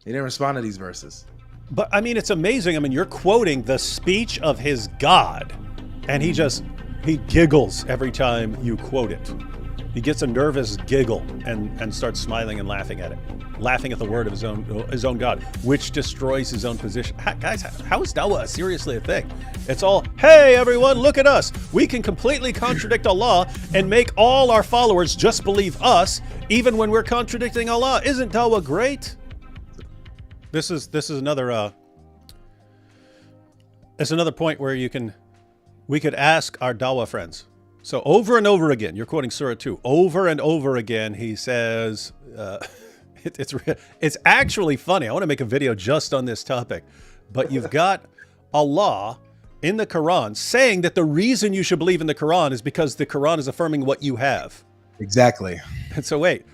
He didn't respond to these verses. But I mean, it's amazing. I mean, you're quoting the speech of his God, and he giggles every time you quote it. He gets a nervous giggle and starts smiling and laughing at it, laughing at the word of his own God, which destroys his own position. Guys, how is Dawah seriously a thing? It's all, hey, everyone, look at us. We can completely contradict Allah and make all our followers just believe us, even when we're contradicting Allah. Isn't Dawah great? This is another it's another point where we could ask our Dawah friends. So over and over again, you're quoting Surah 2. Over and over again, he says, it's actually funny. I want to make a video just on this topic. But you've got Allah in the Quran saying that the reason you should believe in the Quran is because the Quran is affirming what you have. Exactly. And so wait,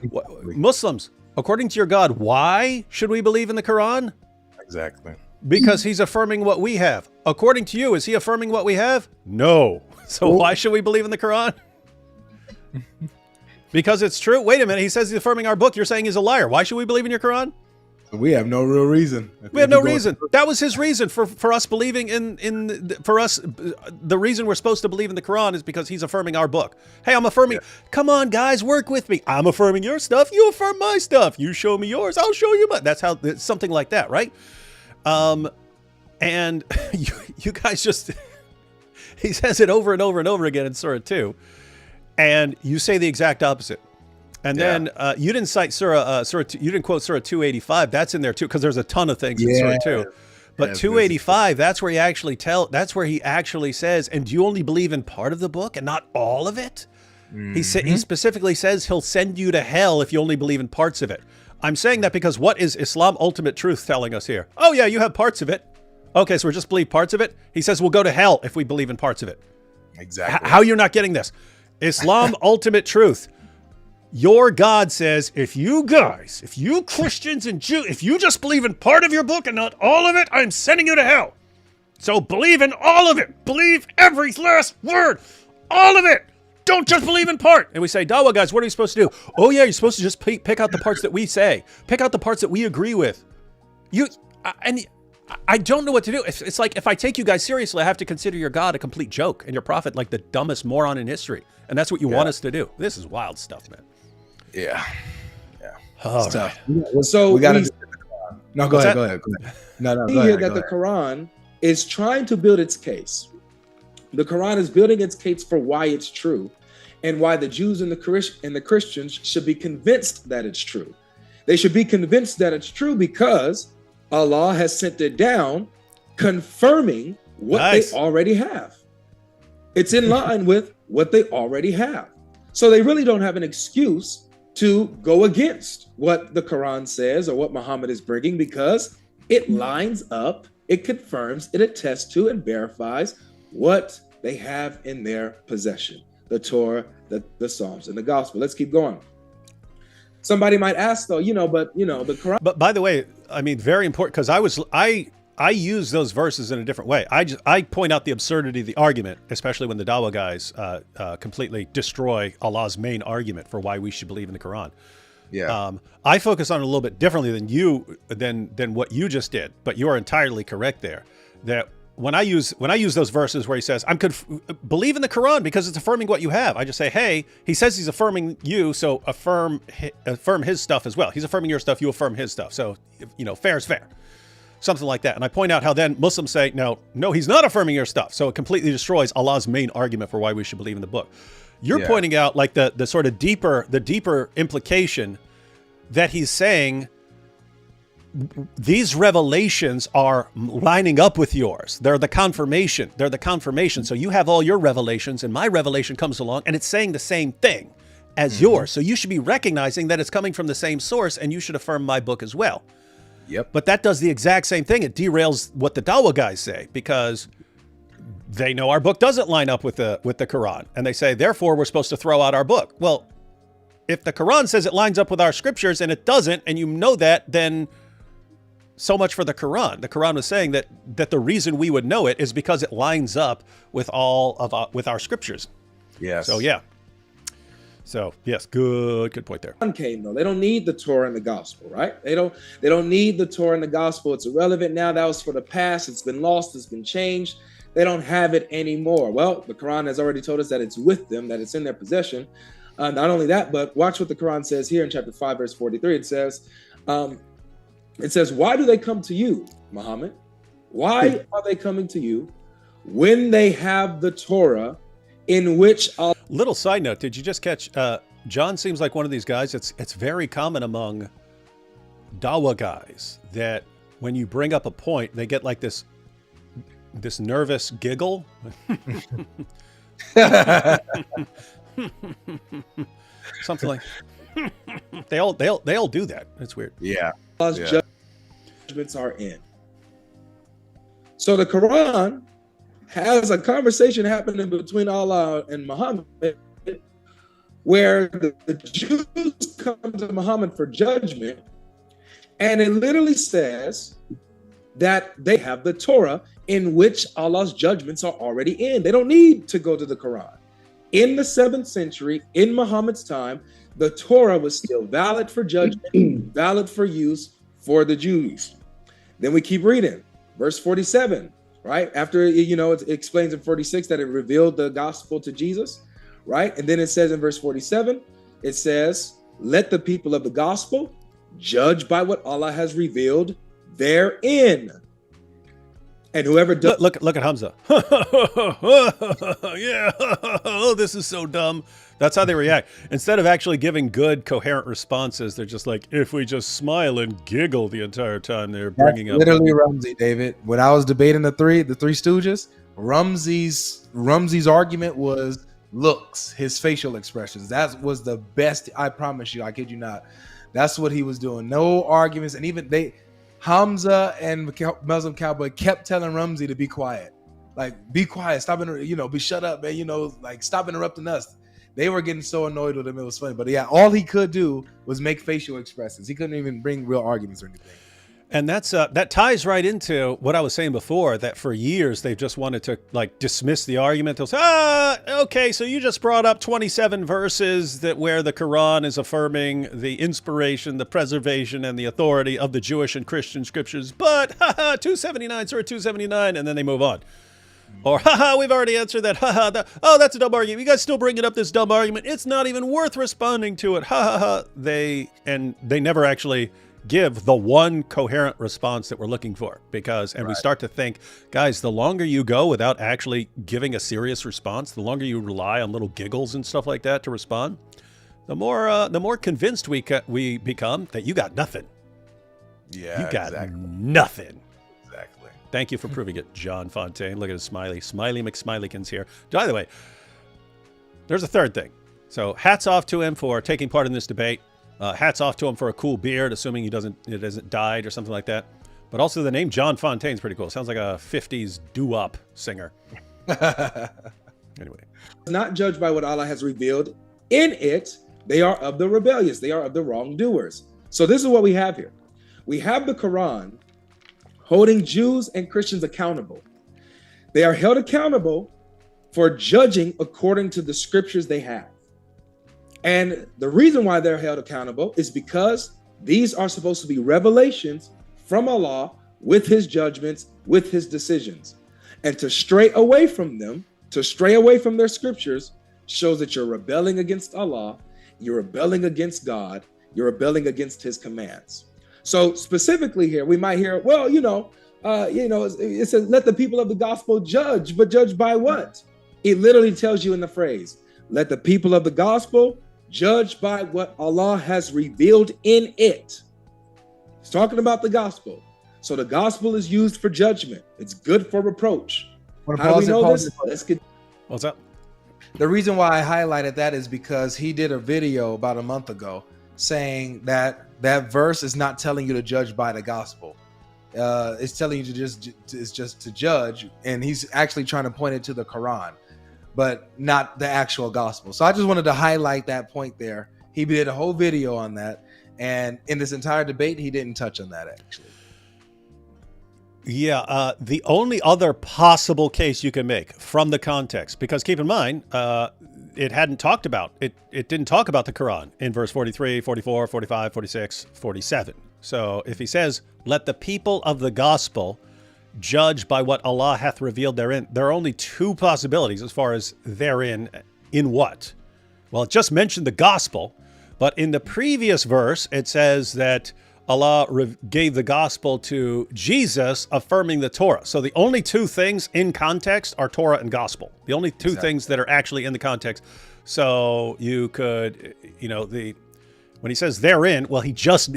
Muslims, according to your God, why should we believe in the Quran? Exactly. Because he's affirming what we have. According to you, is he affirming what we have? No. So why should we believe in the Quran? Because it's true. Wait a minute. He says he's affirming our book. You're saying he's a liar. Why should we believe in your Quran? We have no real reason. We have no reason. That was his reason for us believing for us. The reason we're supposed to believe in the Quran is because he's affirming our book. Hey, I'm affirming. Yeah. Come on, guys, work with me. I'm affirming your stuff. You affirm my stuff. You show me yours. I'll show you mine. That's how, it's something like that, right? And you guys just, he says it over and over and over again in Surah 2. And you say the exact opposite. And then you didn't cite Surah 2, you didn't quote Surah 285. That's in there too, because there's a ton of things in Surah 2. But 285, that's where he actually says, and do you only believe in part of the book and not all of it? He specifically says he'll send you to hell if you only believe in parts of it. I'm saying that because what is Islam ultimate truth telling us here? Oh yeah, you have parts of it. Okay, so we just believe parts of it? He says we'll go to hell if we believe in parts of it. Exactly. How you're not getting this? Islam ultimate truth. Your God says, if you Christians and Jews, if you just believe in part of your book and not all of it, I'm sending you to hell. So believe in all of it. Believe every last word. All of it. Don't just believe in part. And we say, Dawa guys, what are you supposed to do? Oh yeah, you're supposed to just pick out the parts that we say. Pick out the parts that we agree with. I don't know what to do. It's like, if I take you guys seriously, I have to consider your God a complete joke and your prophet like the dumbest moron in history. And that's what you want us to do. This is wild stuff, man. Yeah. Oh, stuff. Right. So we got to. No, go ahead. No, go ahead. That the Quran is trying to build its case. The Quran is building its case for why it's true, and why the Jews and the Christians should be convinced that it's true. They should be convinced that it's true because Allah has sent it down, confirming what they already have. It's in line with what they already have. So they really don't have an excuse to go against what the Quran says or what Muhammad is bringing, because it lines up, it confirms, it attests to and verifies what they have in their possession. The Torah, the Psalms, and the Gospel. Let's keep going. Somebody might ask though, the Quran. But by the way, I mean, very important, because I use those verses in a different way. I point out the absurdity of the argument, especially when the Dawa guys completely destroy Allah's main argument for why we should believe in the Quran. Yeah. I focus on it a little bit differently than what you just did, but you are entirely correct there. That when I use those verses where he says, believe in the Quran because it's affirming what you have, I just say, hey, he says he's affirming you, so affirm his stuff as well. He's affirming your stuff, you affirm his stuff. So, fair is fair. Something like that. And I point out how then Muslims say, no, he's not affirming your stuff. So it completely destroys Allah's main argument for why we should believe in the book. You're pointing out like the sort of deeper implication that he's saying these revelations are lining up with yours. They're the confirmation. So you have all your revelations and my revelation comes along and it's saying the same thing as yours. So you should be recognizing that it's coming from the same source and you should affirm my book as well. Yep. But that does the exact same thing. It derails what the Dawa guys say because they know our book doesn't line up with the Quran. And they say, therefore, we're supposed to throw out our book. Well, if the Quran says it lines up with our scriptures and it doesn't, and you know that, then so much for the Quran. The Quran was saying that the reason we would know it is because it lines up with all of with our scriptures. Yes. So yeah. So yes, good point there. Came though. They don't need the Torah and the gospel, right? They don't need the Torah and the gospel. It's irrelevant now. That was for the past. It's been lost. It's been changed. They don't have it anymore. Well, the Quran has already told us that it's with them, that it's in their possession. Not only that, but watch what the Quran says here in chapter 5, verse 43. It says, why do they come to you, Muhammad? Why are they coming to you when they have the Torah in which Allah... Little side note, did you just catch, John seems like one of these guys, it's very common among Dawa guys that when you bring up a point, they get like this nervous giggle. Something like they all do that. It's weird. Yeah. Allah's judgments are in. So the Quran has a conversation happening between Allah and Muhammad where the Jews come to Muhammad for judgment, and it literally says that they have the Torah in which Allah's judgments are already in. They don't need to go to the Quran. In the 7th century, in Muhammad's time, the Torah was still valid for judgment, valid for use for the Jews. Then we keep reading, verse 47, right? After, it explains in 46 that it revealed the gospel to Jesus, right? And then it says in verse 47, it says, let the people of the gospel judge by what Allah has revealed therein. And whoever does... Look at Hamza. Yeah. Oh, this is so dumb. That's how they react. Instead of actually giving good, coherent responses, they're just like, if we just smile and giggle the entire time they're bringing up... Literally Rumsey, David. When I was debating the Three Stooges, Rumsey's argument was looks, his facial expressions. That was the best, I promise you. I kid you not. That's what he was doing. No arguments. And even Hamza and Muslim Cowboy kept telling Rumsey to be quiet. Like, be quiet. Stop, be shut up, man. Like, stop interrupting us. They were getting so annoyed with him. It was funny. But yeah, all he could do was make facial expressions. He couldn't even bring real arguments or anything. And that ties right into what I was saying before, that for years they've just wanted to dismiss the argument. They'll say, okay, so you just brought up 27 verses where the Quran is affirming the inspiration, the preservation, and the authority of the Jewish and Christian scriptures, but 279, Surah 279, and then they move on. Or, we've already answered that, that's a dumb argument. You guys still bringing up this dumb argument. It's not even worth responding to it, They never actually give the one coherent response that we're looking for, we start to think, guys, the longer you go without actually giving a serious response, the longer you rely on little giggles and stuff like that to respond, the more convinced we become that you got nothing. Yeah, you got nothing. Exactly. Thank you for proving it, John Fontaine. Look at his smiley McSmileykin's here. By the way, there's a third thing. So hats off to him for taking part in this debate. Hats off to him for a cool beard, assuming it hasn't died or something like that. But also the name John Fontaine is pretty cool. Sounds like a 50s doo-wop singer. Anyway. Not judged by what Allah has revealed in it. They are of the rebellious. They are of the wrongdoers. So this is what we have here. We have the Quran holding Jews and Christians accountable. They are held accountable for judging according to the scriptures they have. And the reason why they're held accountable is because these are supposed to be revelations from Allah with his judgments, with his decisions. And to stray away from them, to stray away from their scriptures, shows that you're rebelling against Allah, you're rebelling against God, you're rebelling against his commands. So specifically here, we might hear, it says, let the people of the gospel judge, but judge by what? It literally tells you in the phrase, let the people of the gospel judge by what Allah has revealed in it. It's talking about the gospel. So the gospel is used for judgment. It's good for reproach. How do we know this? Let's get... What's up? The reason why I highlighted that is because he did a video about a month ago saying that verse is not telling you to judge by the gospel. It's telling you just to judge. And he's actually trying to point it to the Quran, but not the actual gospel. So I just wanted to highlight that point there. He did a whole video on that. And in this entire debate, he didn't touch on that, actually. The only other possible case you can make from the context, because keep in mind, it hadn't talked about, it didn't talk about the Quran in verse 43, 44, 45, 46, 47. So if he says, let the people of the gospel judge by what Allah hath revealed therein, there are only two possibilities as far as therein, in what? Well, it just mentioned the gospel, but in the previous verse, it says that Allah gave the gospel to Jesus, affirming the Torah. So the only two things in context are Torah and gospel. The only two things that are actually in the context. So you could, when he says therein, well, he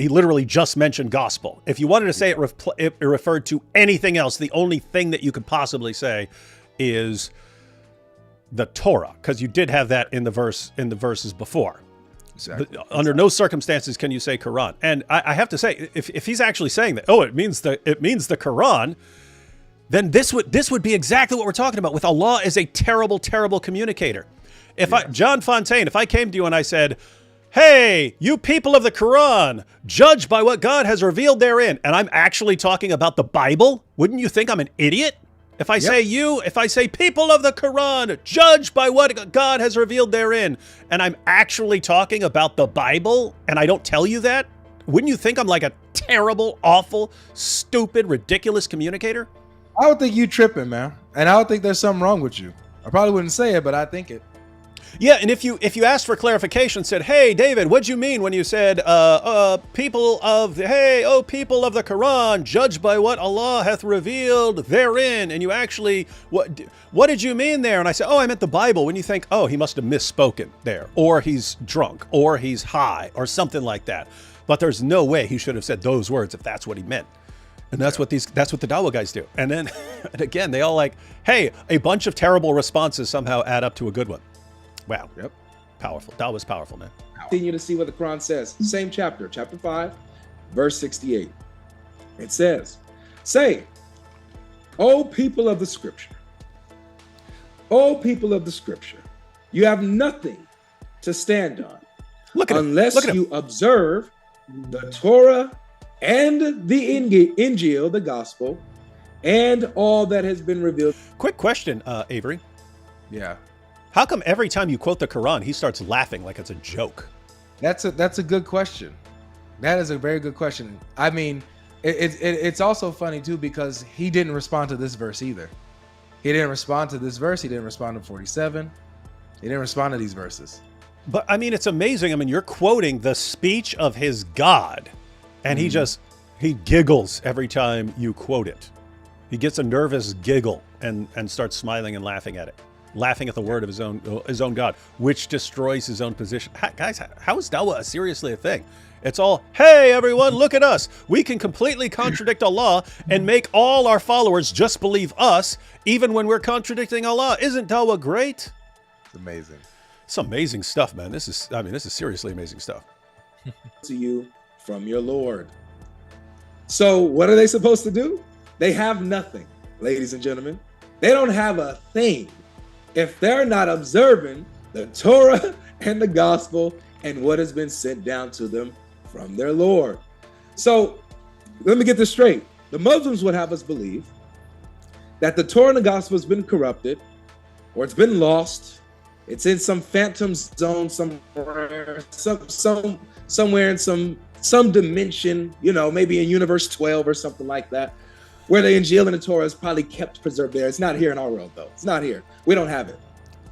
literally just mentioned gospel. If you wanted to say it referred to anything else, the only thing that you could possibly say is the Torah, because you did have that in the verses before. Exactly. Under no circumstances can you say Quran. And I have to say, if he's actually saying that, it means the Quran, then this would be exactly what we're talking about. With Allah as a terrible, terrible communicator. John Fontaine, if I came to you and I said, hey, you people of the Quran, judge by what God has revealed therein, and I'm actually talking about the Bible, wouldn't you think I'm an idiot? If I say people of the Quran, judge by what God has revealed therein, and I'm actually talking about the Bible, and I don't tell you that, wouldn't you think I'm like a terrible, awful, stupid, ridiculous communicator? I would think you tripping, man. And I would think there's something wrong with you. I probably wouldn't say it, but I think it. Yeah, and if you asked for clarification, said, hey, David, what'd you mean when you said, people of the Quran, judge by what Allah hath revealed therein, and you actually, what did you mean there? And I said, I meant the Bible. When you think, he must have misspoken there, or he's drunk, or he's high, or something like that. But there's no way he should have said those words if that's what he meant. And that's what the Dawa guys do. And then, and again, they all hey, a bunch of terrible responses somehow add up to a good one. Wow. Yep. Powerful. Dawa's powerful, man. Continue to see what the Quran says. Same chapter 5, verse 68. It says, say, O people of the scripture, you have nothing to stand on unless you observe the Torah and the Injil, the gospel, and all that has been revealed. Quick question, Avery. Yeah. How come every time you quote the Quran, he starts laughing like it's a joke? That's a good question. That is a very good question. I mean, it's also funny too, because he didn't respond to this verse either. He didn't respond to this verse. He didn't respond to 47. He didn't respond to these verses. But I mean, it's amazing. I mean, you're quoting the speech of his God, and he giggles every time you quote it. He gets a nervous giggle and starts smiling and laughing at it. Laughing at the word of his own God, which destroys his own position. Guys, how is Dawah seriously a thing? It's all, hey, everyone, look at us. We can completely contradict Allah and make all our followers just believe us, even when we're contradicting Allah. Isn't Dawah great? It's amazing. It's amazing stuff, man. This is seriously amazing stuff. To you from your Lord. So what are they supposed to do? They have nothing, ladies and gentlemen. They don't have a thing if they're not observing the Torah and the gospel and what has been sent down to them from their Lord. So let me get this straight. The Muslims would have us believe that the Torah and the gospel has been corrupted, or it's been lost. It's in some phantom zone somewhere, somewhere in some dimension, maybe in universe 12 or something like that, where the Injil and the Torah is probably kept preserved there. It's not here in our world, though. It's not here. We don't have it.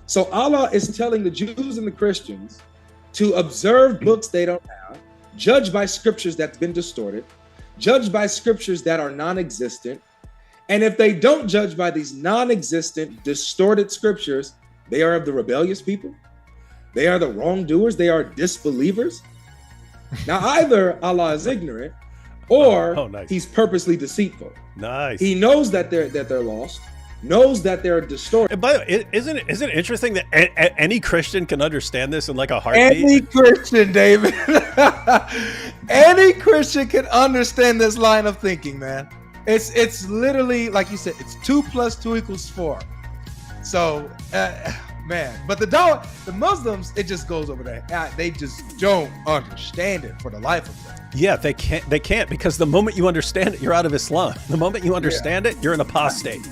So Allah is telling the Jews and the Christians to observe books they don't have, judge by scriptures that's been distorted, judge by scriptures that are non-existent. And if they don't judge by these non-existent, distorted scriptures, they are of the rebellious people. They are the wrongdoers. They are disbelievers. Now, either Allah is ignorant, or nice. He's purposely deceitful. Nice. He knows that they're lost, knows that they're distorted. And by the way, isn't it interesting that any Christian can understand this in like a heartbeat? Any Christian, David. Any Christian can understand this line of thinking, man. It's literally, like you said, it's 2 + 2 = 4. So, man. But the Muslims, it just goes over there. They just don't understand it for the life of them. Yeah, they can't because the moment you understand it, you're out of Islam. The moment you understand it, you're an apostate.